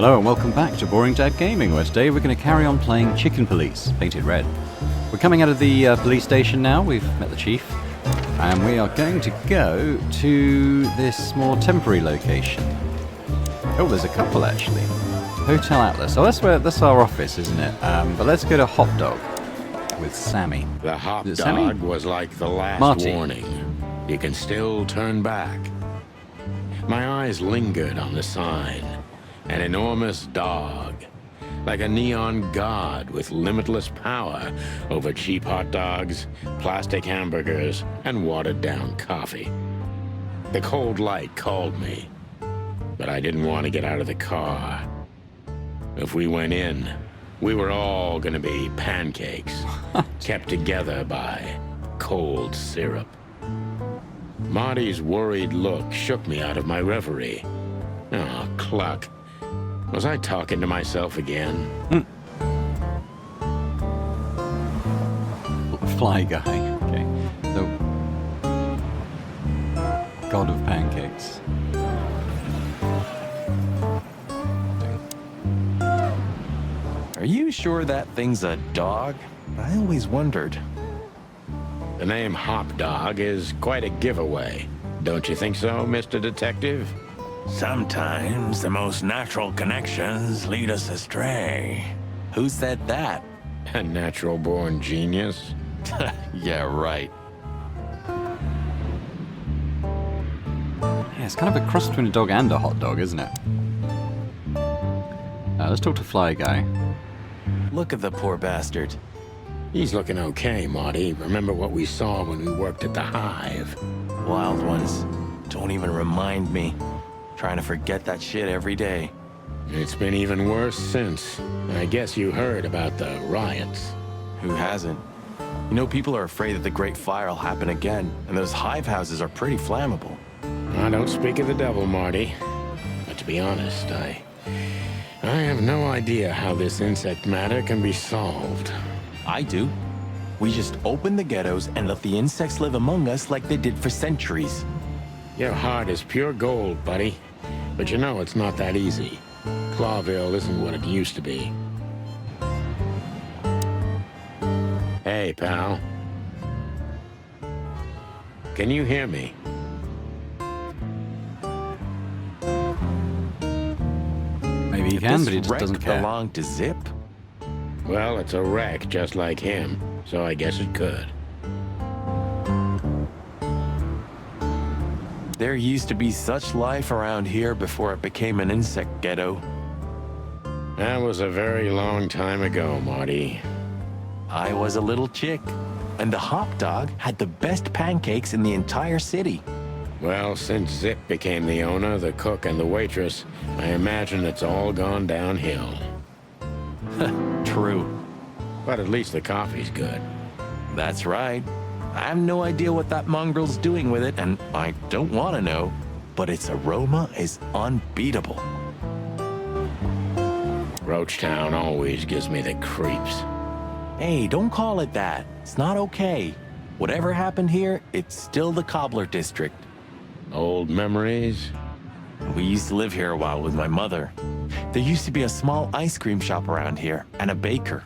Hello and welcome back to Boring Dad Gaming, where today we're going to carry on playing Chicken Police, painted red. We're coming out of the police station now, we've met the chief, and we are going to go to this more temporary location. Oh, there's a couple actually. Hotel Atlas. Oh, that's our office, isn't it? But let's go to Hot Dog with Sammy. The hot dog Sammy? was like the last Marty. warning. You can still turn back. My eyes lingered on the sign. An enormous dog. Like a neon god with limitless power over cheap hot dogs, plastic hamburgers, and watered-down coffee. The cold light called me. But I didn't want to get out of the car. If we went in, we were all gonna be pancakes, kept together by cold syrup. Marty's worried look shook me out of my reverie. Oh, cluck. Was I talking to myself again? Fly guy, okay. The god of pancakes. Are you sure that thing's a dog? I always wondered. The name Hop Dog is quite a giveaway. Don't you think so, Mr. Detective? Sometimes the most natural connections lead us astray. Who said that? A natural-born genius? Yeah, right. Yeah, it's kind of a cross between a dog and a hot dog, isn't it? Let's talk to Fly Guy. Look at the poor bastard. He's looking okay, Marty. Remember what we saw when we worked at the Hive? Wild ones. Don't even remind me. Trying to forget that shit every day. It's been even worse since. I guess you heard about the riots. Who hasn't? You know, people are afraid that the Great Fire will happen again, and those hive houses are pretty flammable. I don't speak of the devil, Marty. But to be honest, I have no idea how this insect matter can be solved. I do. We just open the ghettos and let the insects live among us like they did for centuries. Your heart is pure gold, buddy. But you know it's not that easy. Clawville isn't what it used to be. Hey, pal. Can you hear me? Maybe he If can, this but he just wreck doesn't care. belonged to Zip? Well, it's a wreck just like him, so I guess it could. There used to be such life around here before it became an insect ghetto. That was a very long time ago, Marty. I was a little chick, and the hop dog had the best pancakes in the entire city. Well, since Zip became the owner, the cook, and the waitress, I imagine it's all gone downhill. True. But at least the coffee's good. That's right. I have no idea what that mongrel's doing with it, and I don't want to know, but its aroma is unbeatable. Roachtown always gives me the creeps. Hey, don't call it that. It's not okay. Whatever happened here, it's still the Cobbler District. Old memories? We used to live here a while with my mother. There used to be a small ice cream shop around here, and a baker.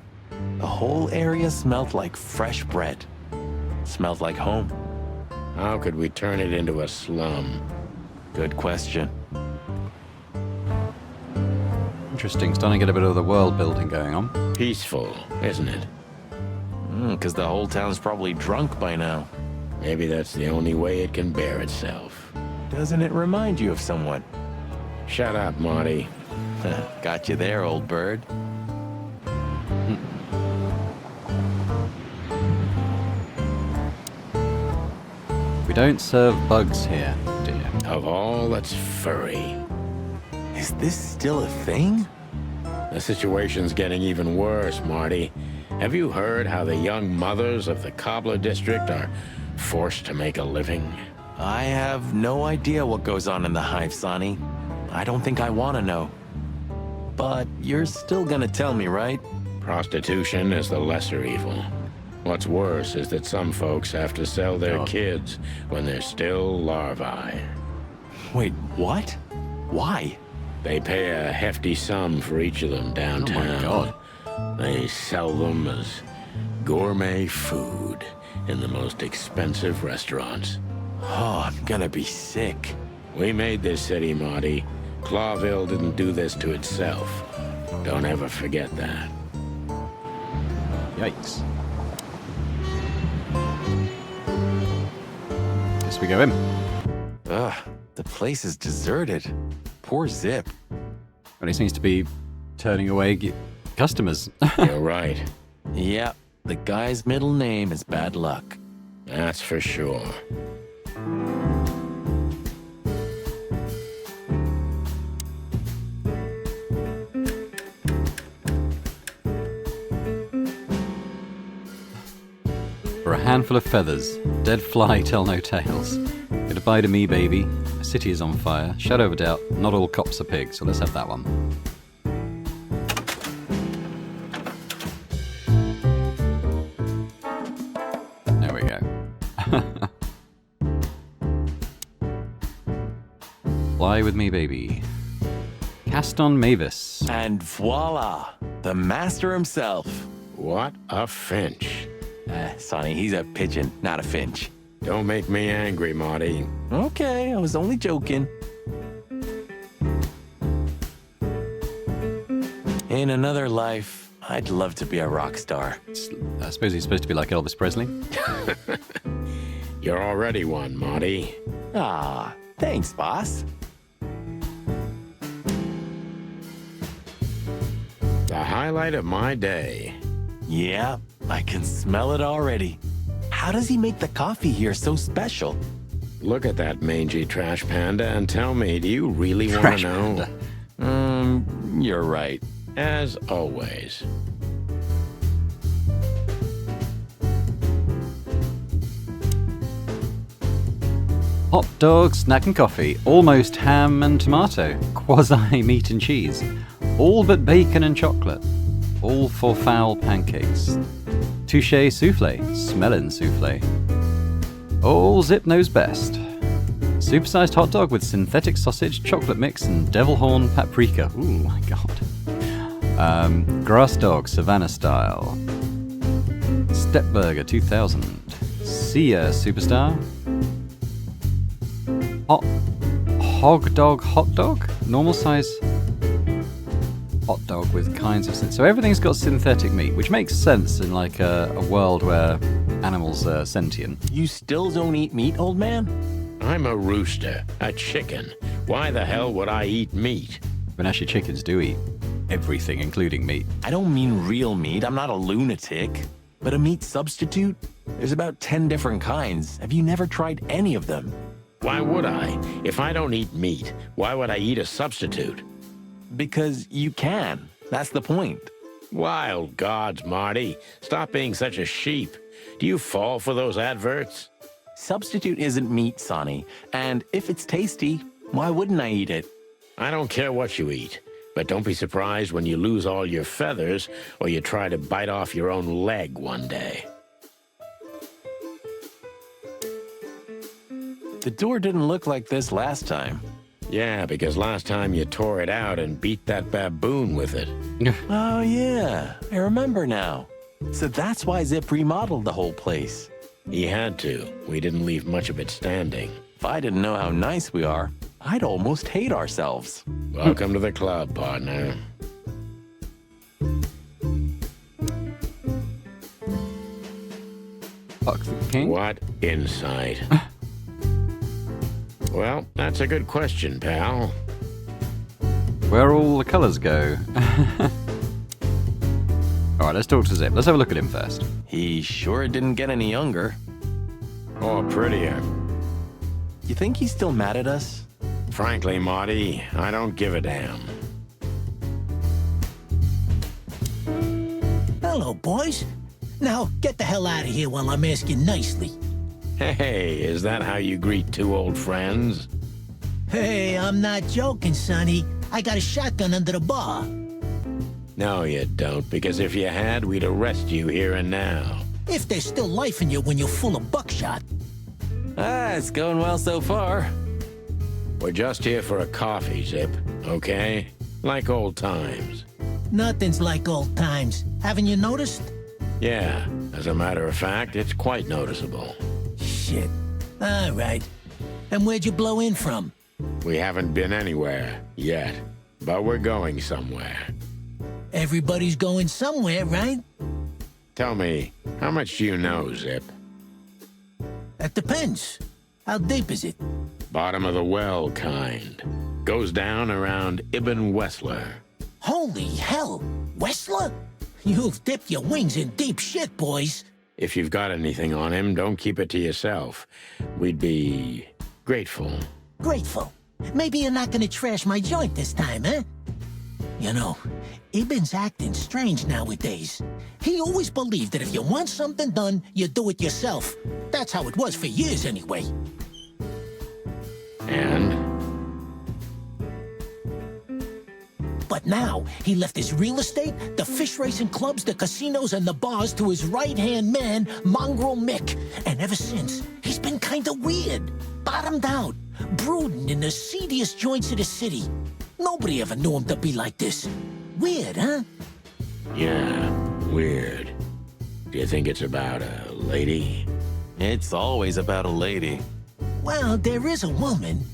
The whole area smelled like fresh bread. Smelled like home. How could we turn it into a slum? Good question. Interesting, starting to get a bit of the world building going on. Peaceful, isn't it? Because the whole town's probably drunk by now. Maybe that's the only way it can bear itself. Doesn't it remind you of someone? Shut up, Marty. Got you there, old bird. We don't serve bugs here, dear. Of all that's furry. Is this still a thing? The situation's getting even worse, Marty. Have you heard how the young mothers of the Cobbler District are forced to make a living? I have no idea what goes on in the hive, Sonny. I don't think I want to know. But you're still gonna tell me, right? Prostitution is the lesser evil. What's worse is that some folks have to sell their kids when they're still larvae. Wait, what? Why? They pay a hefty sum for each of them downtown. God. They sell them as gourmet food in the most expensive restaurants. Oh, I'm gonna be sick. We made this city, Marty. Clawville didn't do this to itself. Don't ever forget that. Yikes. Guess we go in. Ugh, the place is deserted. Poor Zip. Well, he seems to be turning away customers. You're right. Yeah, the guy's middle name is Bad Luck. That's for sure. For a handful of feathers, dead fly tell no tales. Get a bite of me, baby. A city is on fire. Shadow of a doubt, not all cops are pigs, so let's have that one. There we go. Fly with me, baby. Caston Mavis. And voila, the master himself. What a finch. Sonny, he's a pigeon, not a finch. Don't make me angry, Marty. Okay, I was only joking. In another life, I'd love to be a rock star. I suppose he's supposed to be like Elvis Presley. You're already one, Marty. Ah, thanks, boss. The highlight of my day. Yeah, I can smell it already. How does he make the coffee here so special? Look at that mangy trash panda and tell me, do you really want Trash to know? panda. You're right. As always. Hot dog, snack and coffee, almost ham and tomato, quasi meat and cheese, all but bacon and chocolate, all for foul pancakes, touche souffle, smellin' souffle, all Zip knows best, supersized hot dog with synthetic sausage, chocolate mix and devil horn paprika, ooh my god, grass dog, Savannah style, step burger 2000, Sia superstar, hot dog, normal size hot dog with kinds of so everything's got synthetic meat, which makes sense in like a world where animals are sentient. You still don't eat meat, old man? I'm a rooster, a chicken. Why the hell would I eat meat? But actually chickens do eat everything, including meat. I don't mean real meat. I'm not a lunatic. But a meat substitute? There's about 10 different kinds. Have you never tried any of them? Why would I? If I don't eat meat, why would I eat a substitute? Because you can. That's the point. Wild gods, Marty. Stop being such a sheep. Do you fall for those adverts? Substitute isn't meat, Sonny. And if it's tasty, why wouldn't I eat it? I don't care what you eat, but don't be surprised when you lose all your feathers or you try to bite off your own leg one day. The door didn't look like this last time. Yeah, because last time you tore it out and beat that baboon with it. Oh, yeah. I remember now. So that's why Zip remodeled the whole place. He had to. We didn't leave much of it standing. If I didn't know how nice we are, I'd almost hate ourselves. Welcome to the club, partner. Fuck the king. What insight? Well, that's a good question, pal. Where all the colours go. Alright, let's talk to Zip. Let's have a look at him first. He sure didn't get any younger. Or prettier. You think he's still mad at us? Frankly, Marty, I don't give a damn. Hello, boys. Now, get the hell out of here while I'm asking nicely. Hey, is that how you greet two old friends? Hey, I'm not joking, Sonny. I got a shotgun under the bar. No, you don't, because if you had, we'd arrest you here and now. If there's still life in you when you're full of buckshot. Ah, it's going well so far. We're just here for a coffee, Zip. okay? Like old times. Nothing's like old times. Haven't you noticed? Yeah, as a matter of fact, it's quite noticeable. Shit. All right. And where'd you blow in from? We haven't been anywhere yet, but we're going somewhere. Everybody's going somewhere, right? Tell me, how much do you know, Zip? That depends. How deep is it? Bottom of the well kind. Goes down around Ibn Wessler. Holy hell! Wessler? You've dipped your wings in deep shit, boys. If you've got anything on him, don't keep it to yourself. We'd be grateful. Grateful. Maybe you're not gonna trash my joint this time, huh? You know, Ibn's acting strange nowadays. He always believed that if you want something done, you do it yourself. That's how it was for years anyway. And? But now, he left his real estate, the fish racing clubs, the casinos, and the bars to his right-hand man, Mongrel Mick. And ever since, he's been kinda weird. Bottomed out, brooding in the seediest joints of the city. Nobody ever knew him to be like this. Weird, huh? Yeah, weird. Do you think it's about a lady? It's always about a lady. Well, there is a woman,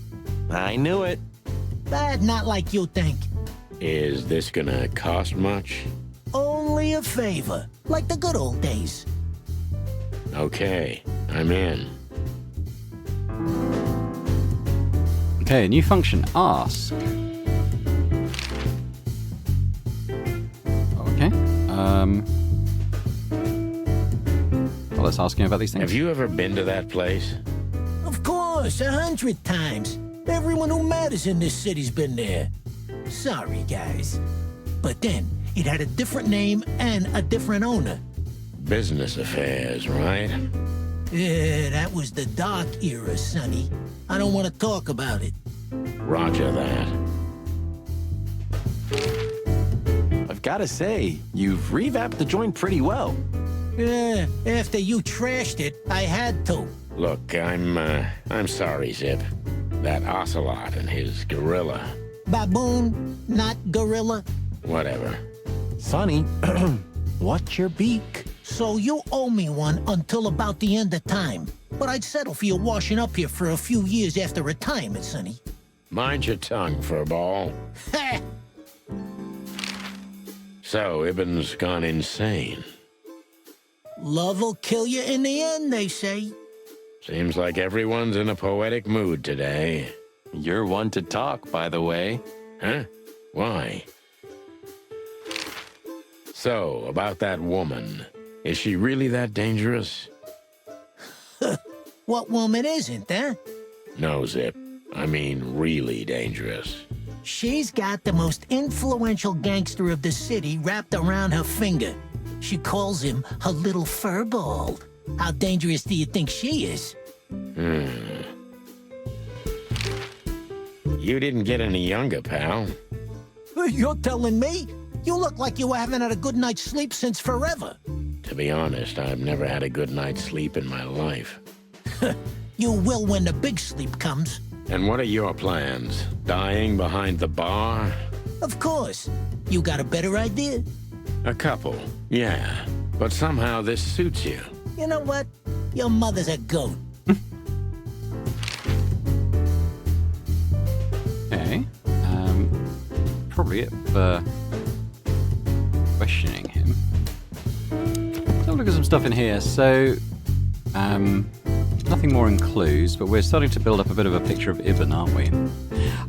I knew it. but not like you think. Is this gonna cost much? Only a favor, like the good old days. Okay, I'm in. Okay, new function, ask. Okay. Well, let's ask him about these things. Have you ever been to that place? Of course, 100 times. Everyone who matters in this city's been there. Sorry, guys. But then, it had a different name and a different owner. Business affairs, right? Yeah, that was the dark era, Sonny. I don't want to talk about it. Roger that. I've gotta say, you've revamped the joint pretty well. Yeah, after you trashed it, I had to. Look, I'm sorry, Zip. That ocelot and his gorilla. Baboon, not gorilla. Whatever. Sonny, what's your beak? So you owe me one until about the end of time. But I'd settle for you washing up here for a few years after retirement, Sonny. Mind your tongue, furball. Ha! So, Ibn's gone insane. Love'll kill you in the end, they say. Seems like everyone's in a poetic mood today. You're one to talk, by the way. Huh? Why? So, about that woman. Is she really that dangerous? What woman isn't, huh? No, Zip. I mean, really dangerous. She's got the most influential gangster of the city wrapped around her finger. She calls him her little furball. How dangerous do you think she is? You didn't get any younger, pal. You're telling me? You look like you haven't had a good night's sleep since forever. To be honest, I've never had a good night's sleep in my life. You will when the big sleep comes. And what are your plans? Dying behind the bar? Of course. You got a better idea? A couple, yeah. But somehow this suits you. You know what? Your mother's a goat. Okay. Probably it for questioning him. Let's have a look at some stuff in here. So, nothing more in clues, but we're starting to build up a bit of a picture of Ibn, aren't we?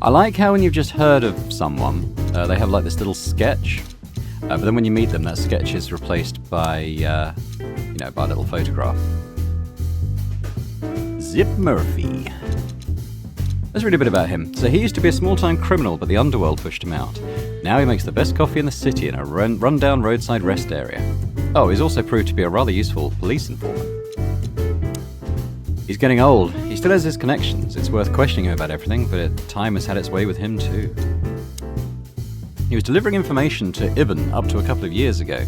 I like how when you've just heard of someone, they have like this little sketch, but then when you meet them, that sketch is replaced by, you know, by a little photograph. Zip Murphy. Let's read a bit about him. So he used to be a small-time criminal, but the underworld pushed him out. Now he makes the best coffee in the city in a run-down roadside rest area. Oh, he's also proved to be a rather useful police informant. He's getting old. He still has his connections. It's worth questioning him about everything, but time has had its way with him too. He was delivering information to Ibn up to a couple of years ago.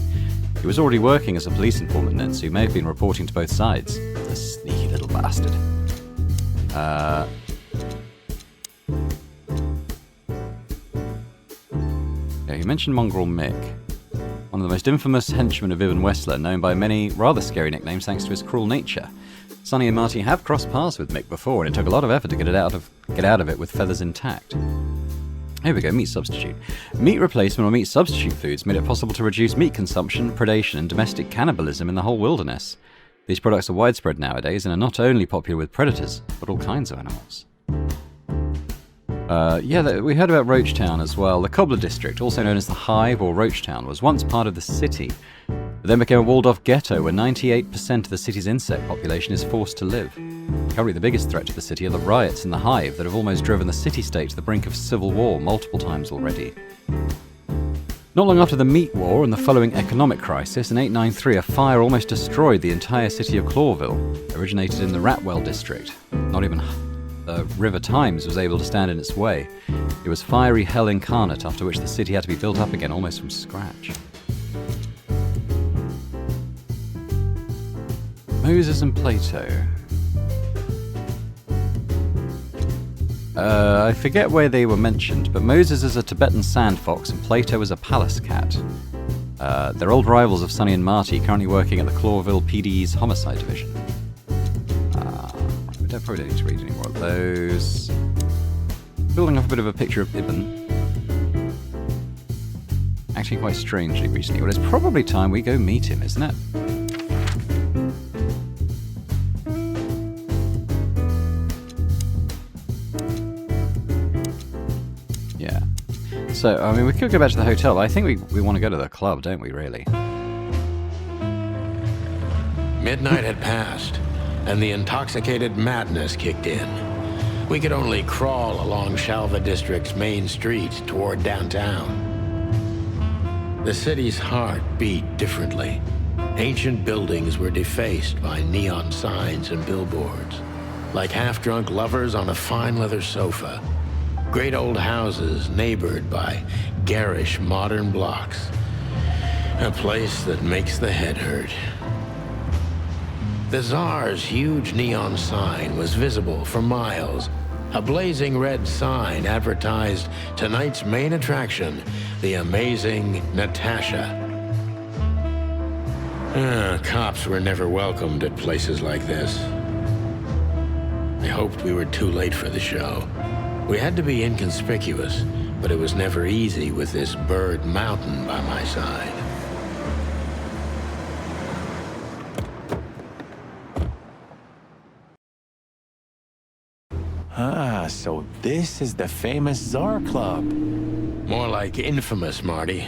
He was already working as a police informant then, so he may have been reporting to both sides. The sneaky little bastard. Yeah, you mentioned Mongrel Mick, one of the most infamous henchmen of Vivian Westler, known by many rather scary nicknames thanks to his cruel nature. Sonny and Marty have crossed paths with Mick before, and it took a lot of effort to get out of it with feathers intact. Here we go, meat substitute. Meat replacement or meat substitute foods made it possible to reduce meat consumption, predation, and domestic cannibalism in the whole wilderness. These products are widespread nowadays and are not only popular with predators, but all kinds of animals. We heard about Roachtown as well. The Cobbler District, also known as the Hive or Roachtown, was once part of the city. It then became a walled-off ghetto where 98% of the city's insect population is forced to live. Currently the biggest threat to the city are the riots in the Hive that have almost driven the city-state to the brink of civil war multiple times already. Not long after the Meat War and the following economic crisis, in 893 a fire almost destroyed the entire city of Clawville, originated in the Ratwell district. Not even the River Thames was able to stand in its way. It was fiery hell incarnate, after which the city had to be built up again almost from scratch. Moses and Plato. I forget where they were mentioned, but Moses is a Tibetan sand fox and Plato is a palace cat. They're old rivals of Sonny and Marty, currently working at the Clawville PD's homicide division. We probably don't need to read any more of those. Building up a bit of a picture of Ibn. Acting quite strangely recently. Well, it's probably time we go meet him, isn't it? Yeah. So, I mean, we could go back to the hotel. I think we want to go to the club, don't we, really? Midnight had passed, and the intoxicated madness kicked in. We could only crawl along Shalva District's main street toward downtown. The city's heart beat differently. Ancient buildings were defaced by neon signs and billboards, like half-drunk lovers on a fine leather sofa. Great old houses neighbored by garish modern blocks. A place that makes the head hurt. The Czar's huge neon sign was visible for miles. A blazing red sign advertised tonight's main attraction, the amazing Natasha. Cops were never welcomed at places like this. I hoped we were too late for the show. We had to be inconspicuous, but it was never easy with this bird mountain by my side. Ah, so this is the famous Czar Club. More like infamous, Marty.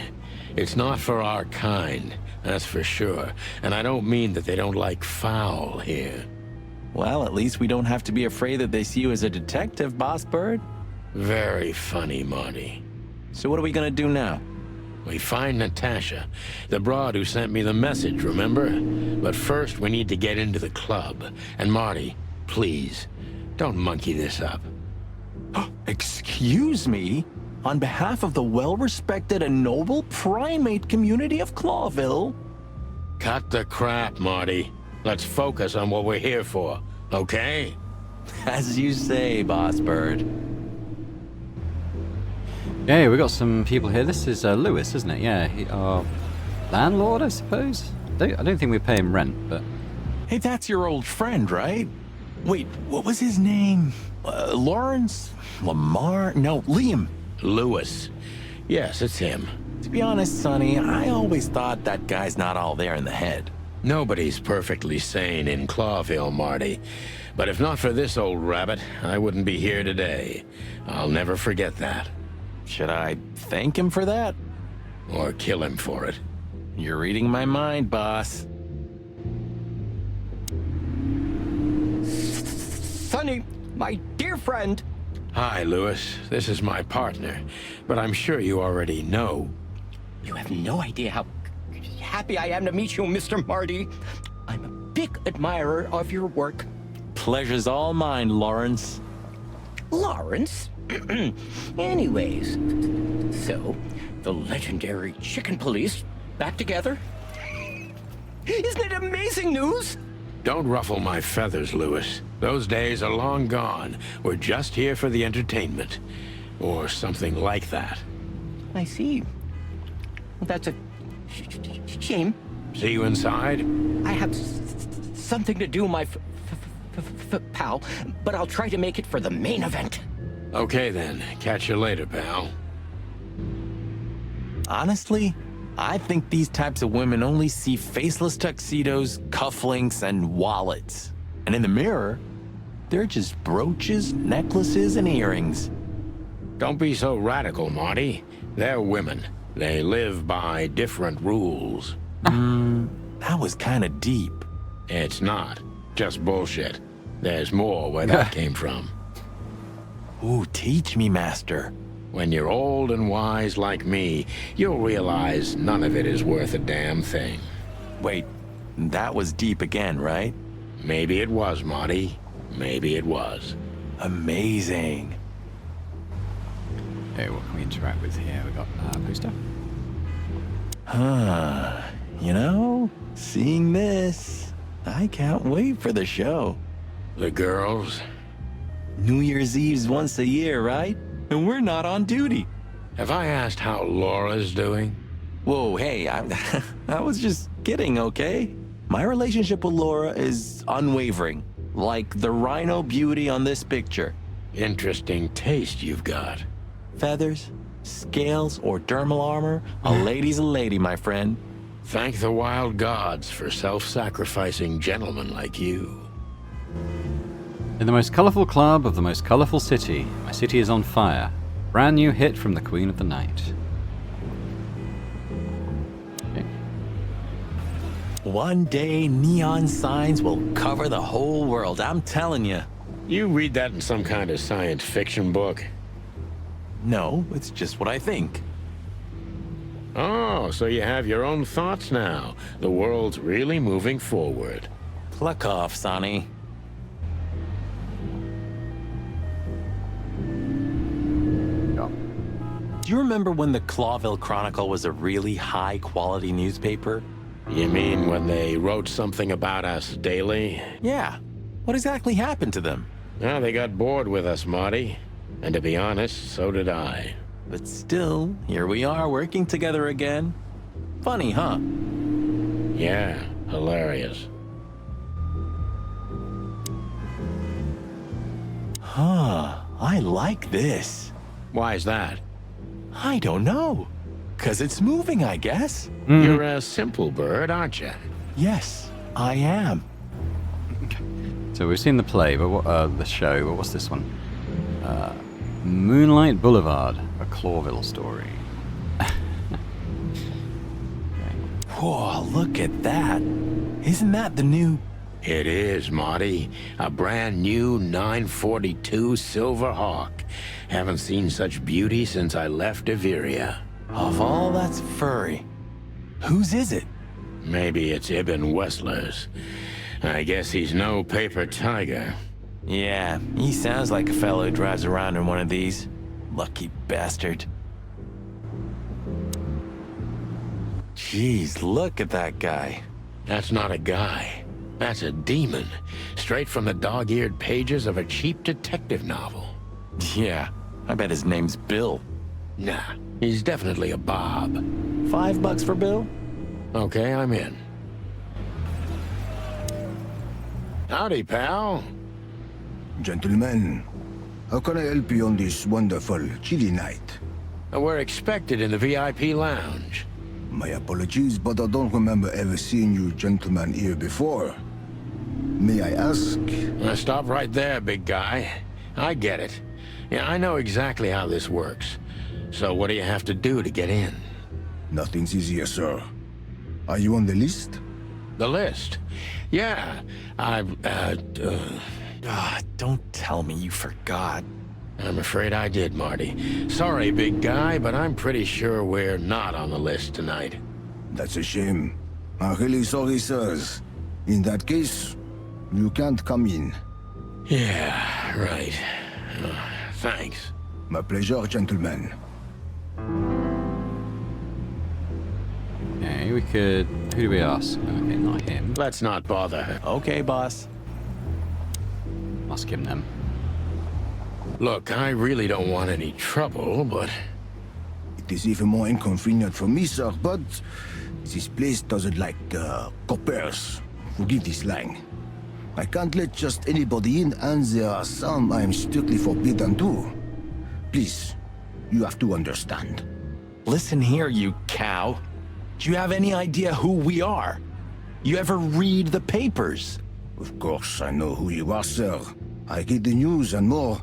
It's not for our kind, that's for sure. And I don't mean that they don't like foul here. Well, at least we don't have to be afraid that they see you as a detective, Boss Bird. Very funny, Marty. So what are we gonna do now? We find Natasha, the broad who sent me the message, remember? But first, we need to get into the club. And Marty, please, don't monkey this up. Excuse me? On behalf of the well-respected and noble primate community of Clawville? Cut the crap, Marty. Let's focus on what we're here for, okay? As you say, Boss Bird. Yeah, we got some people here. This is Lewis, isn't it? Yeah, our landlord, I suppose? I don't think we pay him rent, but... Hey, that's your old friend, right? Wait, what was his name? Lawrence? Lamar? No, Liam. Lewis. Yes, it's him. To be honest, Sonny, I always thought that guy's not all there in the head. Nobody's perfectly sane in Clawville, Marty. But if not for this old rabbit, I wouldn't be here today. I'll never forget that. Should I thank him for that? Or kill him for it. You're reading my mind, boss. Sonny, my dear friend. Hi, Lewis. This is my partner. But I'm sure you already know. You have no idea how happy I am to meet you, Mr. Marty. I'm a big admirer of your work. Pleasure's all mine, Lawrence. Lawrence? Anyways, so, the legendary Chicken Police back together? Isn't it amazing news? Don't ruffle my feathers, Lewis. Those days are long gone. We're just here for the entertainment. Or something like that. I see. That's a shame. See you inside? I have something to do, my pal, but I'll try to make it for the main event. Okay then. Catch you later, pal. Honestly, I think these types of women only see faceless tuxedos, cufflinks, and wallets. And in the mirror, they're just brooches, necklaces, and earrings. Don't be so radical, Marty. They're women. They live by different rules. That was kind of deep. It's not. Just bullshit. There's more where that came from. Ooh, teach me, master. When you're old and wise like me, you'll realize none of it is worth a damn thing. Wait, that was deep again, right? Maybe it was, Marty. Maybe it was. Amazing. Okay, what can we interact with here? We got a poster. Huh. You know, seeing this, I can't wait for the show. The girls? New Year's Eve's once a year, right? And we're not on duty. Have I asked how Laura's doing? Whoa, hey, I was just kidding, okay? My relationship with Laura is unwavering, like the rhino beauty on this picture. Interesting taste you've got. Feathers, scales, or dermal armor, a lady's a lady, my friend. Thank the wild gods for self-sacrificing gentlemen like you. In the most colourful club of the most colourful city, my city is on fire. Brand new hit from the Queen of the Night. Okay. One day, neon signs will cover the whole world, I'm telling you. You read that in some kind of science fiction book? No, it's just what I think. Oh, so you have your own thoughts now. The world's really moving forward. Pluck off, Sonny. Do you remember when the Clawville Chronicle was a really high-quality newspaper? You mean when they wrote something about us daily? Yeah. What exactly happened to them? Well, they got bored with us, Marty. And to be honest, so did I. But still, here we are working together again. Funny, huh? Yeah, hilarious. Huh, I like this. Why's that? I don't know. 'Cause it's moving, I guess. You're a simple bird, aren't you? Yes, I am. So we've seen the play, but what, the show, but what's this one? Moonlight Boulevard, a Clawville story. Whoa, look at that. Isn't that the new... It is, Marty. A brand new 942 Silver Hawk. Haven't seen such beauty since I left Iveria. Of all that's furry. Whose is it? Maybe it's Ibn Wessler's. I guess he's no paper tiger. Yeah, he sounds like a fellow who drives around in one of these. Lucky bastard. Jeez, look at that guy. That's not a guy. That's a demon. Straight from the dog-eared pages of a cheap detective novel. Yeah, I bet his name's Bill. Nah, he's definitely a Bob. $5 for Bill? Okay, I'm in. Howdy, pal. Gentlemen, how can I help you on this wonderful, chilly night? We're expected in the VIP lounge. My apologies, but I don't remember ever seeing you gentlemen here before. May I ask? Stop right there, big guy. I get it. Yeah, I know exactly how this works. So what do you have to do to get in? Nothing's easier, sir. Are you on the list? The list? Yeah, Don't tell me you forgot. I'm afraid I did, Marty. Sorry, big guy, but I'm pretty sure we're not on the list tonight. That's a shame. I'm really sorry, sirs. In that case, you can't come in. Yeah, right. Thanks. My pleasure, gentlemen. Okay, we could... Who do we ask? Okay, not him. Let's not bother her. Okay, boss. Ask him then. Look, I really don't want any trouble, but... it is even more inconvenient for me, sir, but this place doesn't like coppers. Forgive this slang. I can't let just anybody in, and there are some I am strictly forbidden to. Please, you have to understand. Listen here, you cow. Do you have any idea who we are? You ever read the papers? Of course, I know who you are, sir. I read the news and more,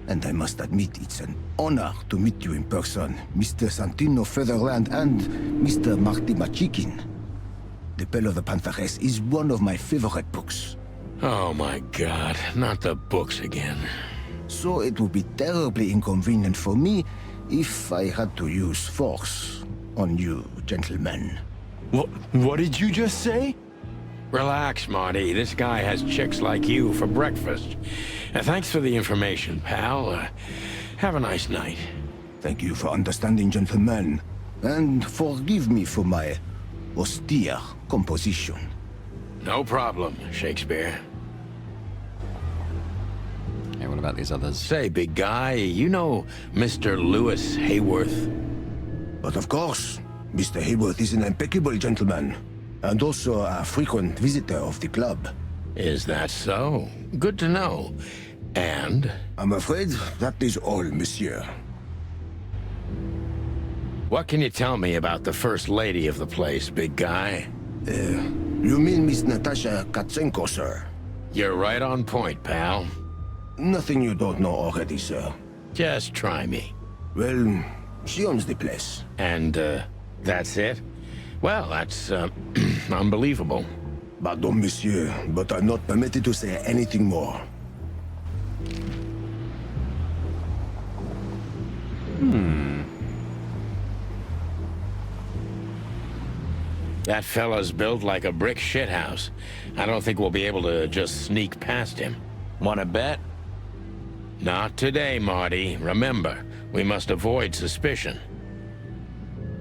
and I must admit it's an honor to meet you in person, Mr. Santino Featherland and Mr. Marty Machikin. The Bell of the Pantheress is one of my favorite books. Oh my God, not the books again. So it would be terribly inconvenient for me if I had to use force on you, gentlemen. What did you just say? Relax, Marty. This guy has chicks like you for breakfast. Thanks for the information, pal. Have a nice night. Thank you for understanding, gentlemen, and forgive me for my austere composition. No problem, Shakespeare. Hey, what about these others? Say, big guy, you know Mr. Lewis Hayworth? But of course, Mr. Hayworth is an impeccable gentleman, and also a frequent visitor of the club. Is that so? Good to know. And? I'm afraid that is all, monsieur. What can you tell me about the first lady of the place, big guy? You mean Miss Natasha Katsenko, sir? You're right on point, pal. Nothing you don't know already, sir. Just try me. Well, she owns the place. And, that's it? Well, that's, unbelievable. Pardon, monsieur, but I'm not permitted to say anything more. That fella's built like a brick shithouse. I don't think we'll be able to just sneak past him. Wanna bet? Not today, Marty. Remember, we must avoid suspicion.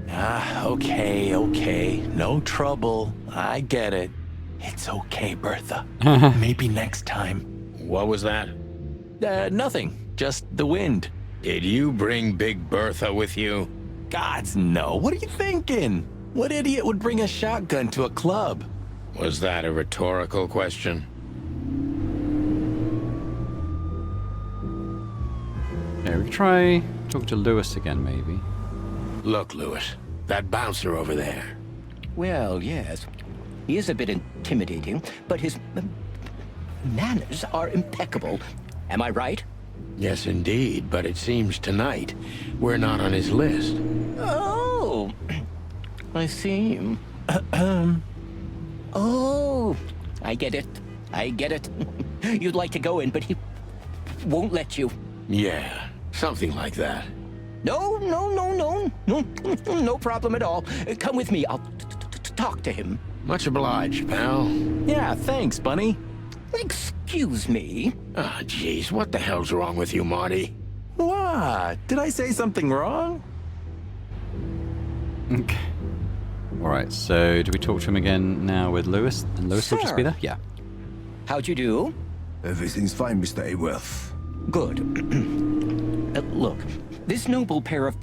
Okay. No trouble. I get it. It's okay, Bertha. Maybe next time. What was that? Nothing. Just the wind. Did you bring Big Bertha with you? Gods, no. What are you thinking? What idiot would bring a shotgun to a club? Was that a rhetorical question? Yeah, we could try talking to Lewis again, maybe. Look, Lewis, that bouncer over there. Well, yes. He is a bit intimidating, but his manners are impeccable. Am I right? Yes, indeed, but it seems tonight we're not on his list. Oh, I see. Oh, I get it. You'd like to go in, but he won't let you. Yeah, something like that. No problem at all. Come with me. I'll talk to him. Much obliged, pal. Yeah, thanks, Bunny. Excuse me. Ah, jeez, what the hell's wrong with you, Marty? What? Did I say something wrong? Okay. Alright, so do we talk to him again now with Lewis? And Lewis will just be Sure. there? Yeah. How'd you do? Everything's fine, Mr. Hayworth. Good. Look, this noble pair of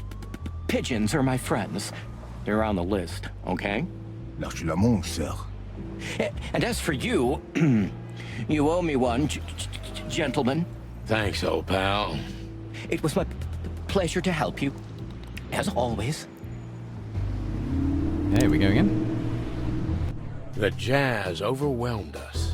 pigeons are my friends. They're on the list, okay? L'archulamont, sir. And as for you, you owe me one, gentlemen. Thanks, old pal. It was my pleasure to help you, as always. Hey, we going in? The jazz overwhelmed us.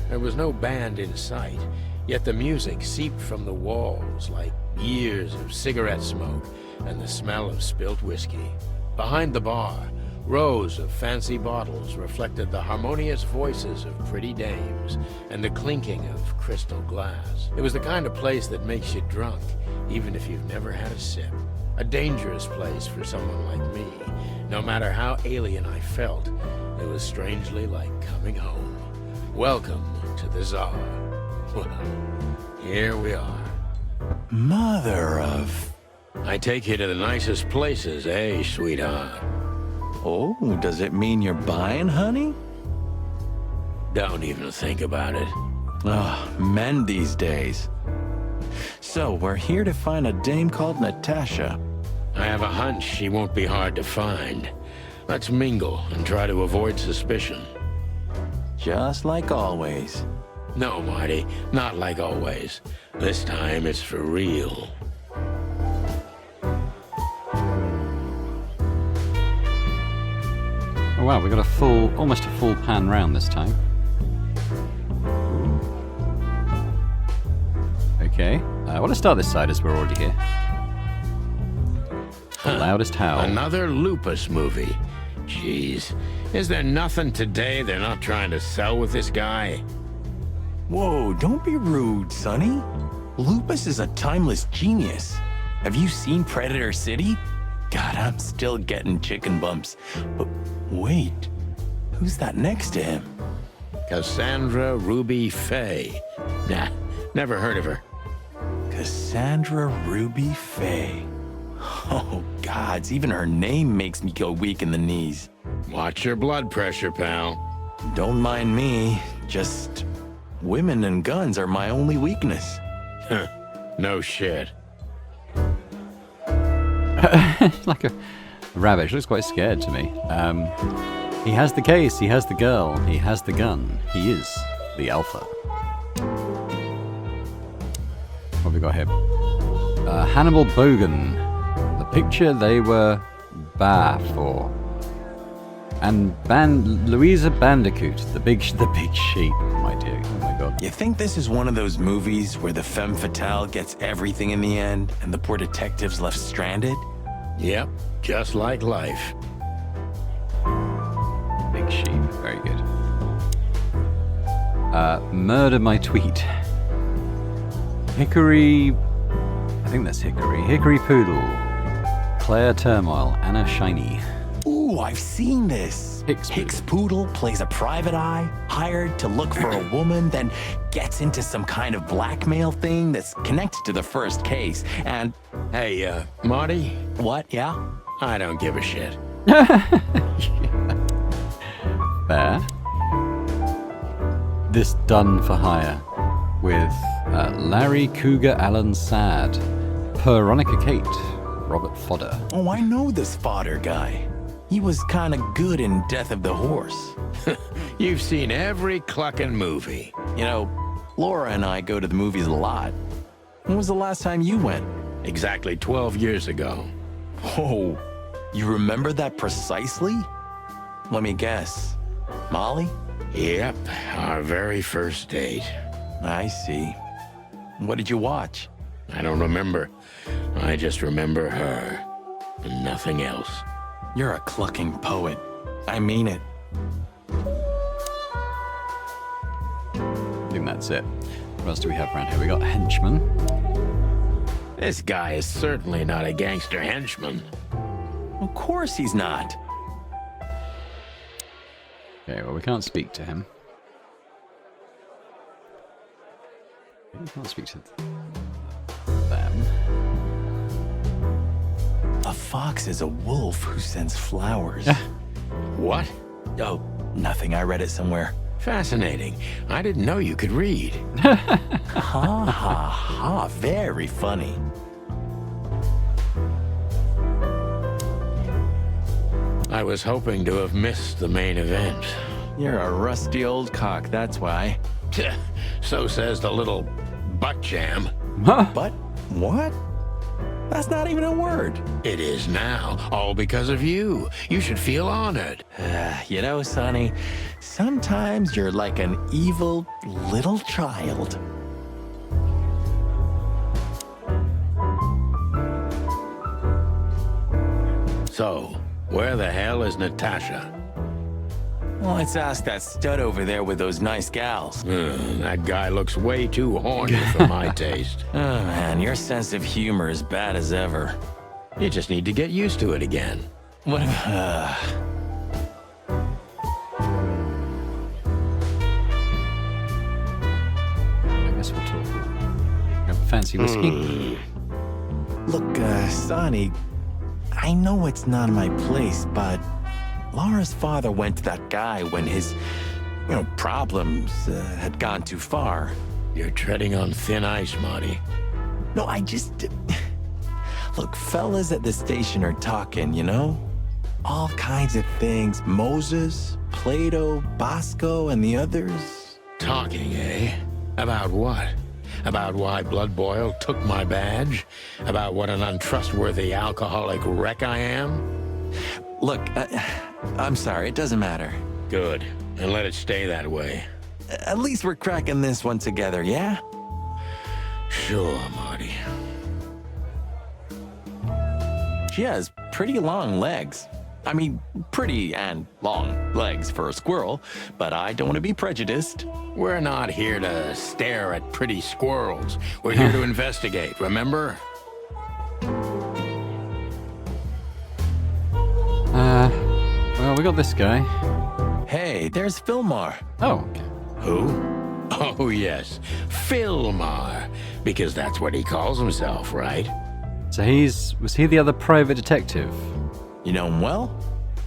There was no band in sight, yet the music seeped from the walls like years of cigarette smoke and the smell of spilt whiskey. Behind the bar, rows of fancy bottles reflected the harmonious voices of pretty dames and the clinking of crystal glass. It was the kind of place that makes you drunk, even if you've never had a sip. A dangerous place for someone like me. No matter how alien I felt, it was strangely like coming home. Welcome to the Czar. Well, here we are. Mother of... I take you to the nicest places, eh, sweetheart? Oh, does it mean you're buying, honey? Don't even think about it. Oh, men these days. So, we're here to find a dame called Natasha. I have a hunch she won't be hard to find. Let's mingle and try to avoid suspicion. Just like always. No, Marty, not like always. This time it's for real. Oh wow, we got a full, almost a full pan round this time. Okay, well, let's start this side as we're already here. The loudest howl. Another Lupus movie. Jeez, is there nothing today they're not trying to sell with this guy? Whoa, don't be rude, Sonny. Lupus is a timeless genius. Have you seen Predator City? God, I'm still getting chicken bumps. But wait, who's that next to him? Cassandra Ruby Faye. Nah, never heard of her. Cassandra Ruby Faye. Oh, gods, even her name makes me go weak in the knees. Watch your blood pressure, pal. Don't mind me, just women and guns are my only weakness. Huh, no shit. Like a rabbit. She looks quite scared to me. He has the case, he has the girl, he has the gun. He is the alpha. What have we got here? Hannibal Bogan. The picture they were for. And Louisa Bandicoot, the big sheep, my dear. Oh my god. You think this is one of those movies where the femme fatale gets everything in the end and the poor detective's left stranded? Yep, just like life. Big sheep, very good. Murder My Tweet. Hickory, I think that's Hickory. Hickory Poodle. Claire Turmoil. Anna Shiny. Ooh, I've seen this. Hicks Poodle plays a private eye, hired to look for a woman, then gets into some kind of blackmail thing that's connected to the first case, and... Hey, Marty? What, yeah? I don't give a shit. Fair. This Done for Hire with Larry Cougar Allen Sad, Veronica Kate, Robert Fodder. Oh, I know this fodder guy. He was kind of good in Death of the Horse. You've seen every clucking movie. You know, Laura and I go to the movies a lot. When was the last time you went? Exactly 12 years ago. Oh, you remember that precisely? Let me guess. Molly? Yep, our very first date. I see. What did you watch? I don't remember. I just remember her. And nothing else. You're a clucking poet. I mean it. I think that's it. What else do we have around here? We got Henchman. This guy is certainly not a gangster henchman. Of course he's not. Okay, well, we can't speak to him. We can't speak to them. A fox is a wolf who sends flowers. What? Oh, nothing. I read it somewhere. Fascinating. I didn't know you could read. Ha ha ha. Very funny. I was hoping to have missed the main event. You're a rusty old cock, that's why. So says the little butt jam. But what? That's not even a word. It is now, all because of you. You should feel honored. You know, Sonny, sometimes you're like an evil little child. So, where the hell is Natasha? Well, let's ask that stud over there with those nice gals. That guy looks way too horny for my taste. Oh, man, your sense of humor is bad as ever. You just need to get used to it again. What? I guess we'll talk. Have a fancy whiskey? Look, Sonny, I know it's not my place, but Laura's father went to that guy when his, problems had gone too far. You're treading on thin ice, Marty. No, Look, fellas at the station are talking, you know? All kinds of things. Moses, Plato, Bosco, and the others. Talking, eh? About what? About why Blood Boil took my badge? About what an untrustworthy alcoholic wreck I am? Look, I'm sorry, it doesn't matter. Good. And let it stay that way. At least we're cracking this one together, yeah? Sure, Marty. She has pretty long legs. I mean, pretty and long legs for a squirrel, but I don't want to be prejudiced. We're not here to stare at pretty squirrels. We're here to investigate, remember? Well, we got this guy. Hey, there's Fillmore. Oh, okay. Who? Oh, yes. Fillmore. Because that's what he calls himself, right? So was he the other private detective? You know him well?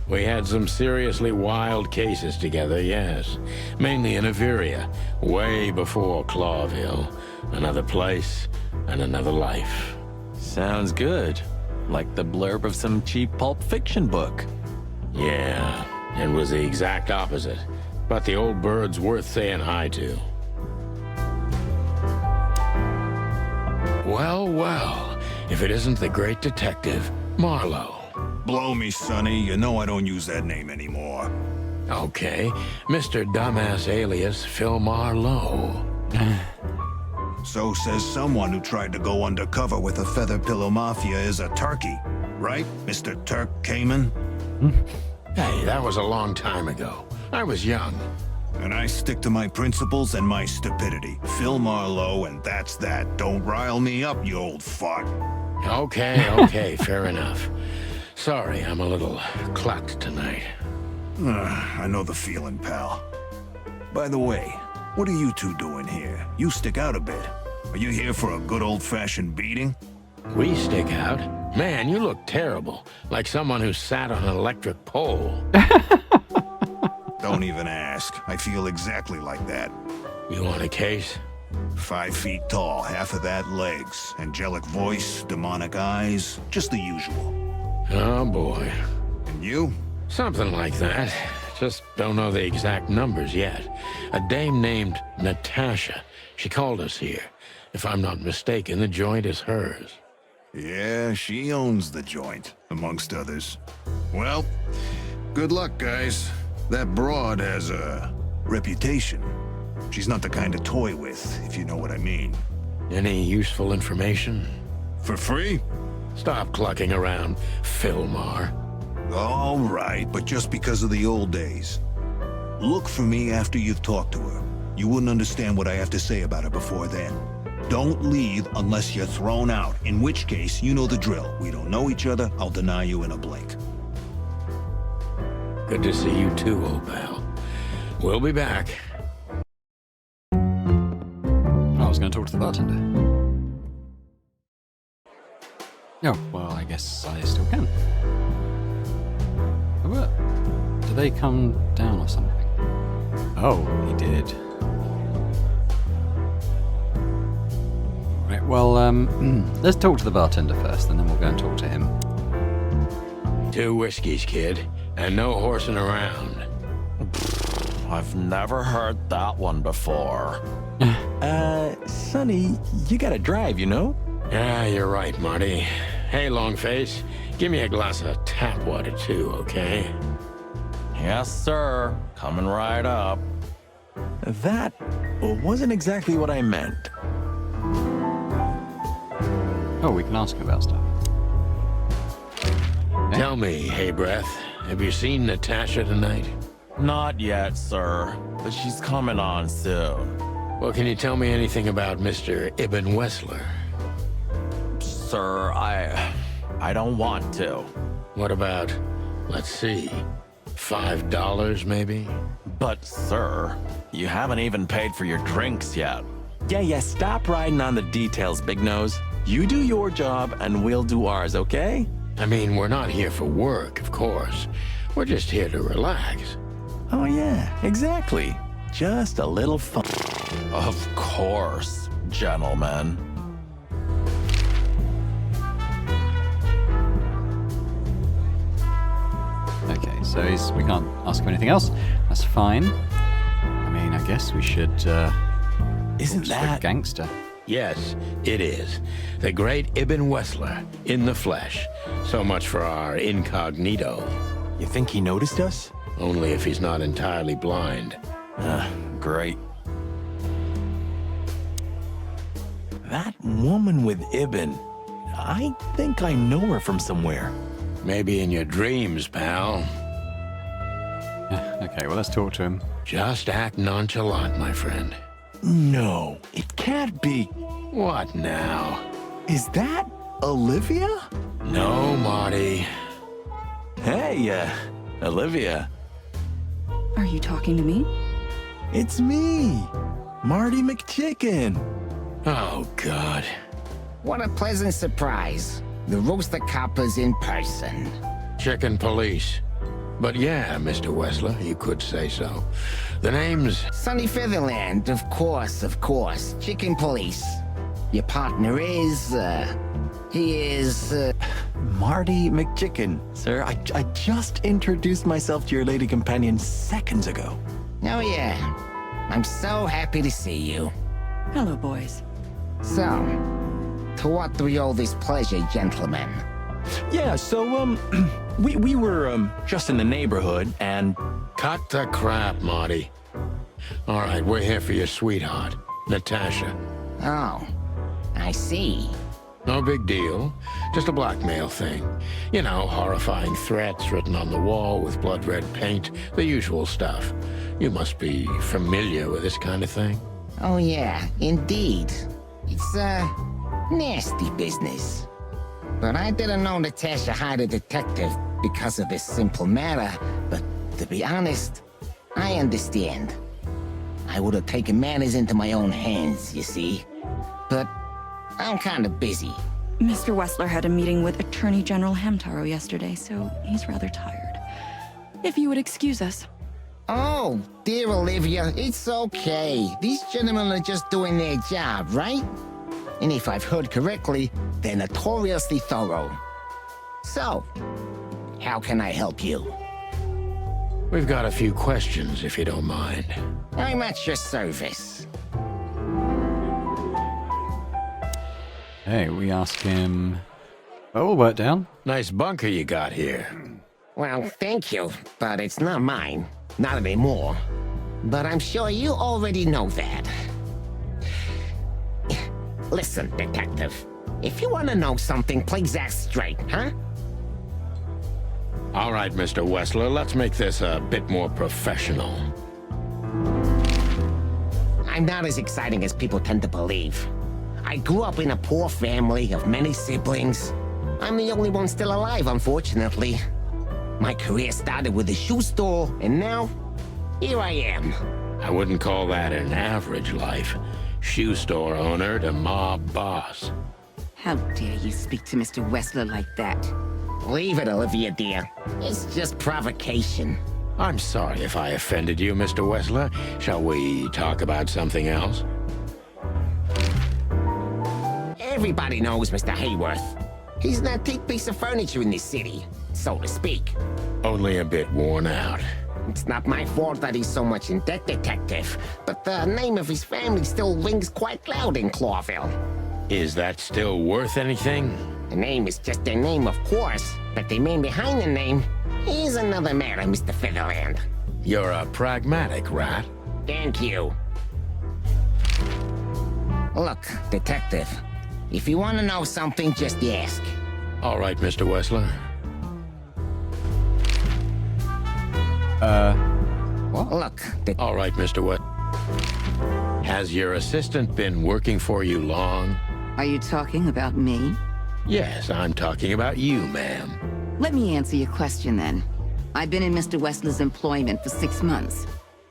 We had some seriously wild cases together, yes. Mainly in Averia, way before Clawville. Another place and another life. Sounds good. Like the blurb of some cheap pulp fiction book. Yeah, it was the exact opposite. But the old bird's worth saying hi to. Well, well, if it isn't the great detective, Marlowe. Blow me, Sonny. You know I don't use that name anymore. Okay, Mr. Dumbass alias Phil Marlowe. So says someone who tried to go undercover with a Feather Pillow Mafia is a turkey. Right, Mr. Turk Cayman? Hey, that was a long time ago. I was young. And I stick to my principles and my stupidity. Phil Marlowe, and that's that. Don't rile me up, you old fart. Okay, fair enough. Sorry, I'm a little clucked tonight. I know the feeling, pal. By the way, what are you two doing here? You stick out a bit. Are you here for a good old-fashioned beating? We stick out? Man, you look terrible. Like someone who sat on an electric pole. Don't even ask. I feel exactly like that. You want a case? 5 feet tall, half of that legs. Angelic voice, demonic eyes, just the usual. Oh, boy. And you? Something like that. Just don't know the exact numbers yet. A dame named Natasha. She called us here. If I'm not mistaken, the joint is hers. Yeah, she owns the joint, amongst others. Well, good luck, guys. That broad has a reputation. She's not the kind to toy with, if you know what I mean. Any useful information? For free? Stop clucking around, Fillmore. All right, but just because of the old days. Look for me after you've talked to her. You wouldn't understand what I have to say about her before then. Don't leave unless you're thrown out, in which case, you know the drill. We don't know each other, I'll deny you in a blink. Good to see you too, old pal. We'll be back. I was going to talk to the bartender. Oh, well, I guess I still can. What? Did they come down or something? Oh, he did. Right, well, let's talk to the bartender first, and then we'll go and talk to him. 2 whiskeys, kid, and no horsing around. I've never heard that one before. Sonny, you gotta drive, you know? Yeah, you're right, Marty. Hey, Longface, give me a glass of tap water too, okay? Yes, sir. Coming right up. That wasn't exactly what I meant. Oh, we can ask him about stuff. Tell me, hey breath, have you seen Natasha tonight? Not yet, sir. But she's coming on soon. Well, can you tell me anything about Mr. Ibn Wessler? Sir, I don't want to. What about, let's see, $5 maybe? But, sir, you haven't even paid for your drinks yet. Yeah, stop riding on the details, Big Nose. You do your job, and we'll do ours, okay? I mean, we're not here for work, of course. We're just here to relax. Oh, yeah, exactly. Just a little fun. Of course, gentlemen. so we can't ask him anything else. That's fine. I mean, I guess we should. Isn't a that gangster? Yes, it is. The great Ibn Wessler, in the flesh. So much for our incognito. You think he noticed us? Only if he's not entirely blind. Great. That woman with Ibn, I think I know her from somewhere. Maybe in your dreams, pal. Yeah, okay, well, let's talk to him. Just act nonchalant, my friend. No, it can't be. What now? Is that Olivia? No, Marty. Hey, Olivia. Are you talking to me? It's me, Marty McChicken. Oh, God. What a pleasant surprise. The Rooster Copper's in person. Chicken police. But yeah, Mr. Wessler, you could say so. The name's... Sunny Featherland, of course, of course. Chicken police. Your partner is, he is, Marty McChicken. Sir, I just introduced myself to your lady companion seconds ago. Oh yeah. I'm so happy to see you. Hello, boys. So, to what do we owe this pleasure, gentlemen? Yeah, so, we were, just in the neighborhood, and... Cut the crap, Marty. All right, we're here for your sweetheart, Natasha. Oh, I see. No big deal. Just a blackmail thing. You know, horrifying threats written on the wall with blood-red paint. The usual stuff. You must be familiar with this kind of thing. Oh yeah, indeed. It's, nasty business. But I didn't know Natasha hired a detective because of this simple matter. But to be honest, I understand. I would have taken matters into my own hands, you see. But I'm kind of busy. Mr. Wessler had a meeting with Attorney General Hamtaro yesterday, so he's rather tired. If you would excuse us. Oh, dear Olivia, it's okay. These gentlemen are just doing their job, right? And if I've heard correctly, they're notoriously thorough. So, how can I help you? We've got a few questions, if you don't mind. I'm at your service. Hey, we ask him. Oh, we'll work down. Nice bunker you got here. Well, thank you, but it's not mine. Not anymore. But I'm sure you already know that. Listen, detective. If you want to know something, please ask straight, huh? All right, Mr. Wessler, let's make this a bit more professional. I'm not as exciting as people tend to believe. I grew up in a poor family of many siblings. I'm the only one still alive, unfortunately. My career started with a shoe store, and now, here I am. I wouldn't call that an average life. Shoe store owner to mob boss. How dare you speak to Mr. Wessler like that? Leave it, Olivia, dear. It's just provocation. I'm sorry if I offended you, Mr. Wessler. Shall we talk about something else? Everybody knows Mr. Hayworth. He's an antique piece of furniture in this city, so to speak. Only a bit worn out. It's not my fault that he's so much in debt, detective, but the name of his family still rings quite loud in Clawville. Is that still worth anything? The name is just their name, of course, but the man behind the name is another matter, Mr. Featherland. You're a pragmatic rat. Thank you. Look, detective, if you want to know something, just ask. All right, Mr. Wessler. Look, All right, Mr. Wessler. Has your assistant been working for you long? Are you talking about me? Yes, I'm talking about you, ma'am. Let me answer your question then. I've been in Mr. Wessler's employment for 6 months.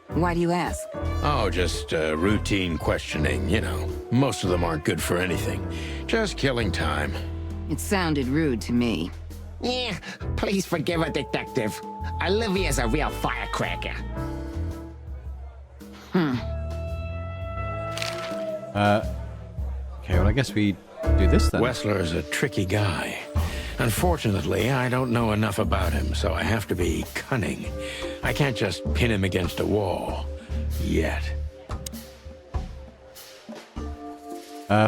Why do you ask? Oh, just routine questioning, you know. Most of them aren't good for anything. Just killing time. It sounded rude to me. yeah, please forgive her, detective. Olivia's a real firecracker. Okay, well, I guess we do this then. Wessler is a tricky guy. Unfortunately, I don't know enough about him, so I have to be cunning. I can't just pin him against a wall. Yet.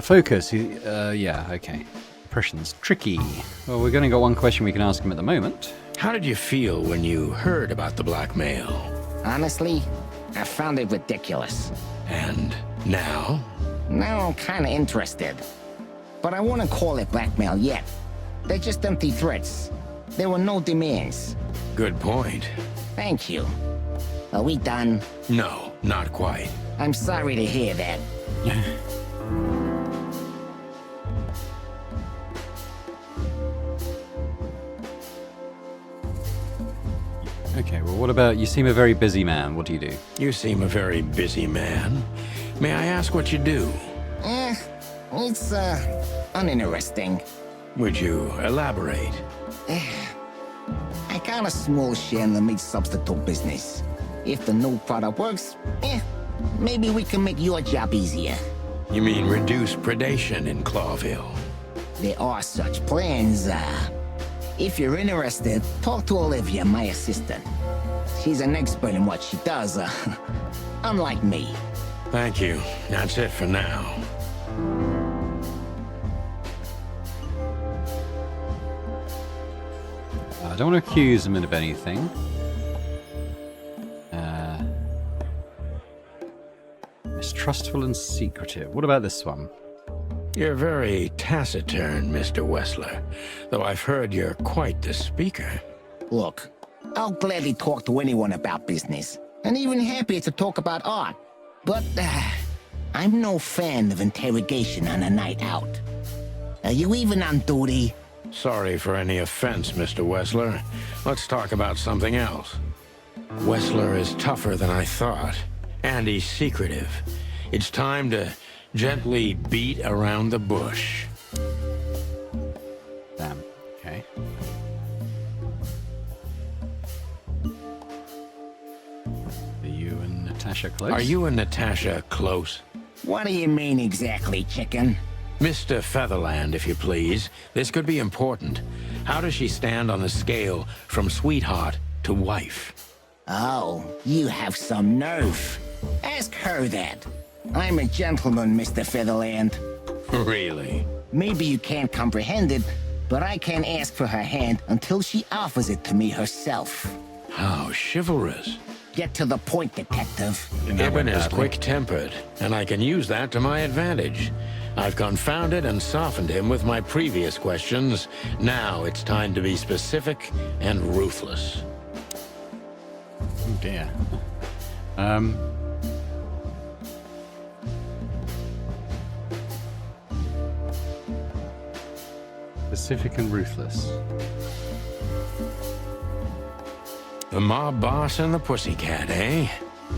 Focus. Yeah, okay. Impressions. Tricky. Well, we've only got one question we can ask him at the moment. How did you feel when you heard about the blackmail? Honestly, I found it ridiculous. And now? Now I'm kinda interested. But I wouldn't call it blackmail yet. They're just empty threats. There were no demands. Good point. Thank you. Are we done? No, not quite. I'm sorry to hear that. Okay, well, what about, you seem a very busy man. What do you do? You seem a very busy man. May I ask what you do? It's, uninteresting. Would you elaborate? I got a small share in the meat substitute business. If the new product works, maybe we can make your job easier. You mean reduce predation in Clawville? There are such plans, If you're interested, talk to Olivia, my assistant. She's an expert in what she does, unlike me. Thank you. That's it for now. I don't want to accuse him of anything. Mistrustful and secretive. What about this one? You're very taciturn, Mr. Wessler, though I've heard you're quite the speaker. Look, I'll gladly talk to anyone about business, and even happier to talk about art. But, I'm no fan of interrogation on a night out. Are you even on duty? Sorry for any offense, Mr. Wessler. Let's talk about something else. Wessler is tougher than I thought, and he's secretive. It's time to gently beat around the bush. Damn. Okay. Are you and Natasha close? Are you and Natasha close? What do you mean exactly, chicken? Mr. Featherland, if you please. This could be important. How does she stand on the scale from sweetheart to wife? Oh, you have some nerve. Ask her that. I'm a gentleman, Mr. Featherland. Really? Maybe you can't comprehend it, but I can't ask for her hand until she offers it to me herself. How chivalrous. Get to the point, detective. Ibn is quick-tempered, and I can use that to my advantage. I've confounded and softened him with my previous questions. Now it's time to be specific and ruthless. Oh dear. Specific and ruthless. The mob boss and the pussycat, eh?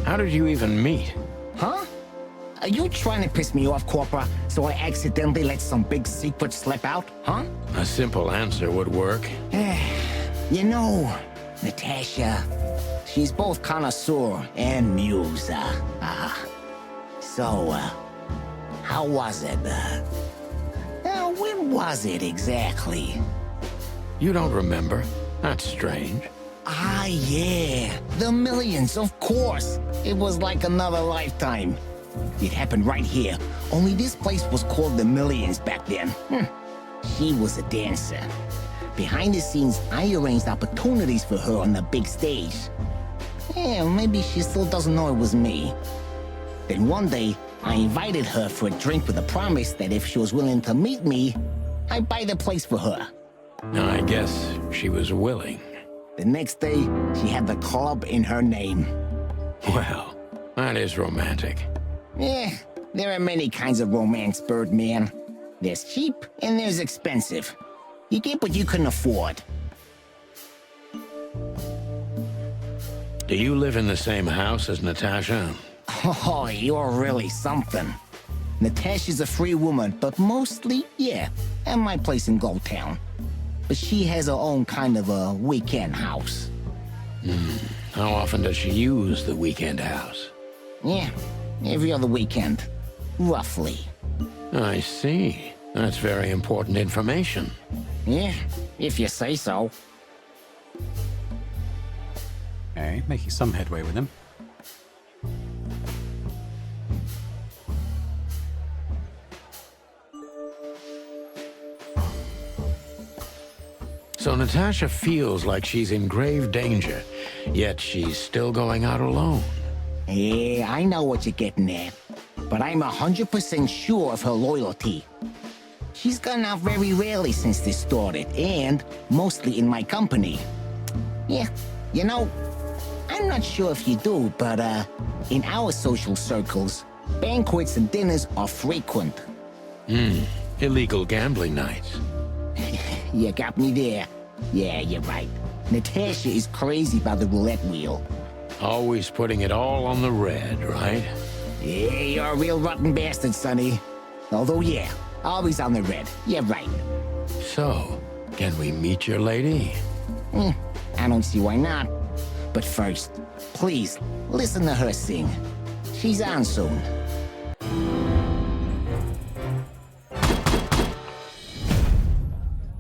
How did you even meet? Huh? Are you trying to piss me off, Corpora, so I accidentally let some big secret slip out, huh? A simple answer would work. You know, Natasha, she's both connoisseur and muse. So, how was it? When was it exactly? You don't remember? That's strange. Ah, yeah. The Millions, of course. It was like another lifetime. It happened right here. Only this place was called the Millions back then. She was a dancer. Behind the scenes, I arranged opportunities for her on the big stage. Yeah, maybe she still doesn't know it was me. Then one day, I invited her for a drink with a promise that if she was willing to meet me, I'd buy the place for her. I guess she was willing. The next day, she had the club in her name. Well, that is romantic. Yeah, there are many kinds of romance, Birdman. There's cheap and there's expensive. You get what you can afford. Do you live in the same house as Natasha? Oh, you're really something. Natasha's a free woman, but mostly, yeah, at my place in Gold Town. But she has her own kind of a weekend house. How often does she use the weekend house? Yeah, every other weekend. Roughly. I see. That's very important information. Yeah, if you say so. Okay, making some headway with him. So Natasha feels like she's in grave danger, yet she's still going out alone. Yeah, I know what you're getting at. But I'm 100% sure of her loyalty. She's gone out very rarely since this started, and mostly in my company. Yeah, you know, I'm not sure if you do, but in our social circles, banquets and dinners are frequent. Illegal gambling nights. You got me there. Yeah, you're right. Natasha is crazy about the roulette wheel. Always putting it all on the red, right? Yeah, you're a real rotten bastard, Sonny. Although, yeah, always on the red. You're right. So, can we meet your lady? I don't see why not. But first, please, listen to her sing. She's on soon.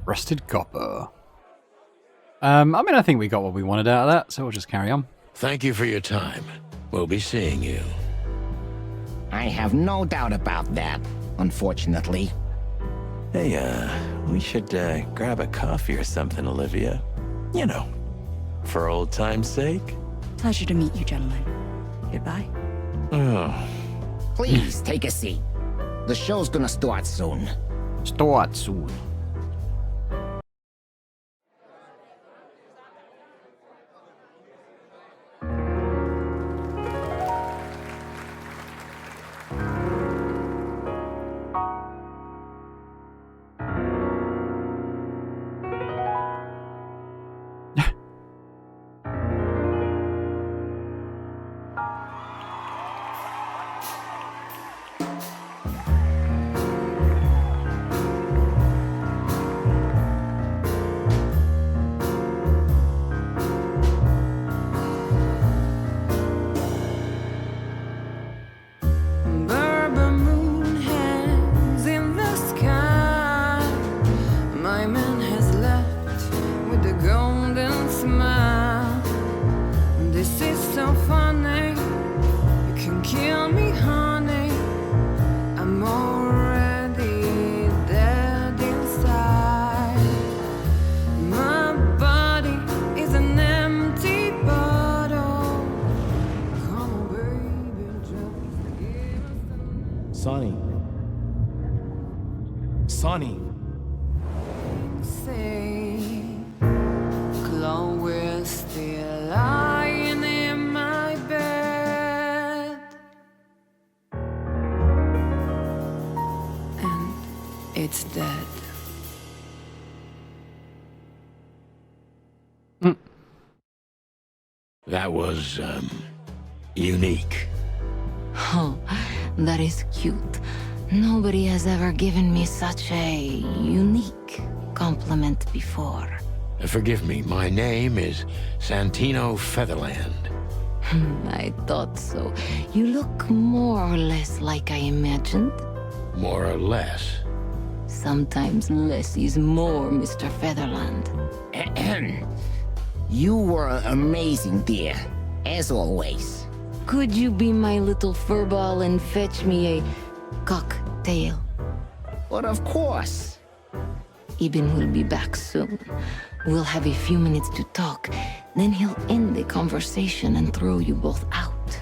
Rusted copper. I mean, I think we got what we wanted out of that, so we'll just carry on. Thank you for your time. We'll be seeing you. I have no doubt about that, unfortunately. Hey, we should grab a coffee or something, Olivia. You know, for old time's sake. Pleasure to meet you, gentlemen. Goodbye. Oh. Please, take a seat. The show's gonna start soon. Start soon. Sonny. Chloe's still lying in my bed, and it's dead. That was, unique. Oh, that is cute. Nobody has ever given me such a unique compliment before. Forgive me, my name is Santino Featherland. I thought so. You look more or less like I imagined. More or less. Sometimes less is more, Mr. Featherland. You were amazing, dear. As always. Could you be my little furball and fetch me a cocktail? But of course. Ibn will be back soon. We'll have a few minutes to talk. Then he'll end the conversation and throw you both out.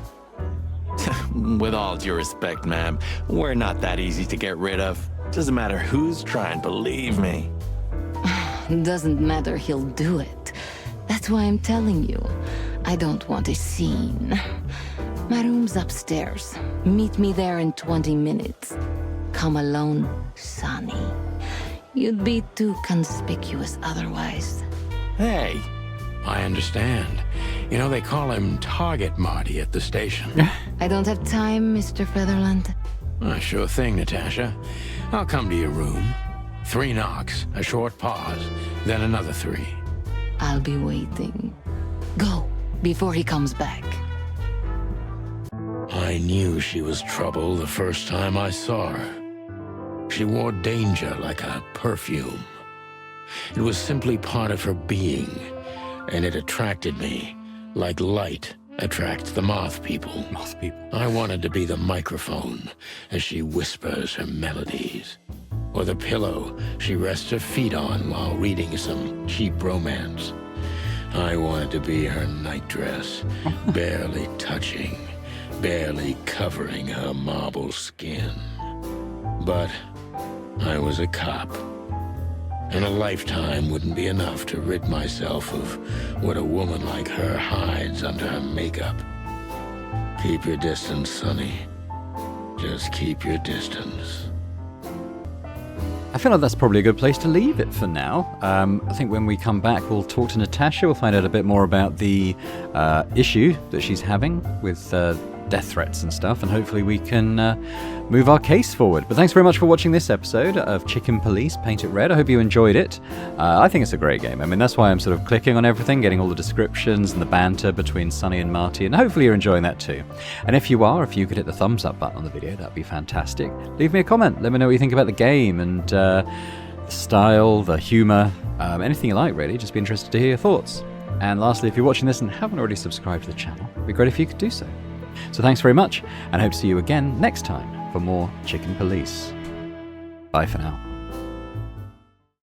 With all due respect, ma'am, we're not that easy to get rid of. Doesn't matter who's trying, believe me. Doesn't matter, he'll do it. That's why I'm telling you. I don't want a scene. My room's upstairs. Meet me there in 20 minutes. Come alone, Sonny. You'd be too conspicuous otherwise. Hey. I understand. You know, they call him Target Marty at the station. I don't have time, Mr. Featherland. Sure thing, Natasha. I'll come to your room. 3 knocks, a short pause, then another 3. I'll be waiting. Go, before he comes back. I knew she was trouble the first time I saw her. She wore danger like a perfume. It was simply part of her being, and it attracted me like light attracts the moth people. Moth people. I wanted to be the microphone as she whispers her melodies, or the pillow she rests her feet on while reading some cheap romance. I wanted to be her nightdress, barely touching, barely covering her marble skin. But I was a cop, and a lifetime wouldn't be enough to rid myself of what a woman like her hides under her makeup. Keep your distance, Sonny. Just keep your distance. I feel like that's probably a good place to leave it for now. I think when we come back, we'll talk to Natasha. We'll find out a bit more about the issue that she's having with death threats and stuff, and hopefully we can move our case forward. But thanks very much for watching this episode of Chicken Police Paint It Red. I hope you enjoyed it. I think it's a great game. I mean, that's why I'm sort of clicking on everything, getting all the descriptions and the banter between Sonny and Marty, and hopefully you're enjoying that too. And if you are, if you could hit the thumbs up button on the video, that'd be fantastic. Leave me a comment. Let me know what you think about the game and the style, the humor, anything you like, really. Just be interested to hear your thoughts. And lastly, if you're watching this and haven't already subscribed to the channel, it'd be great if you could do so. So thanks very much, and I hope to see you again next time for more Chicken Police. Bye for now.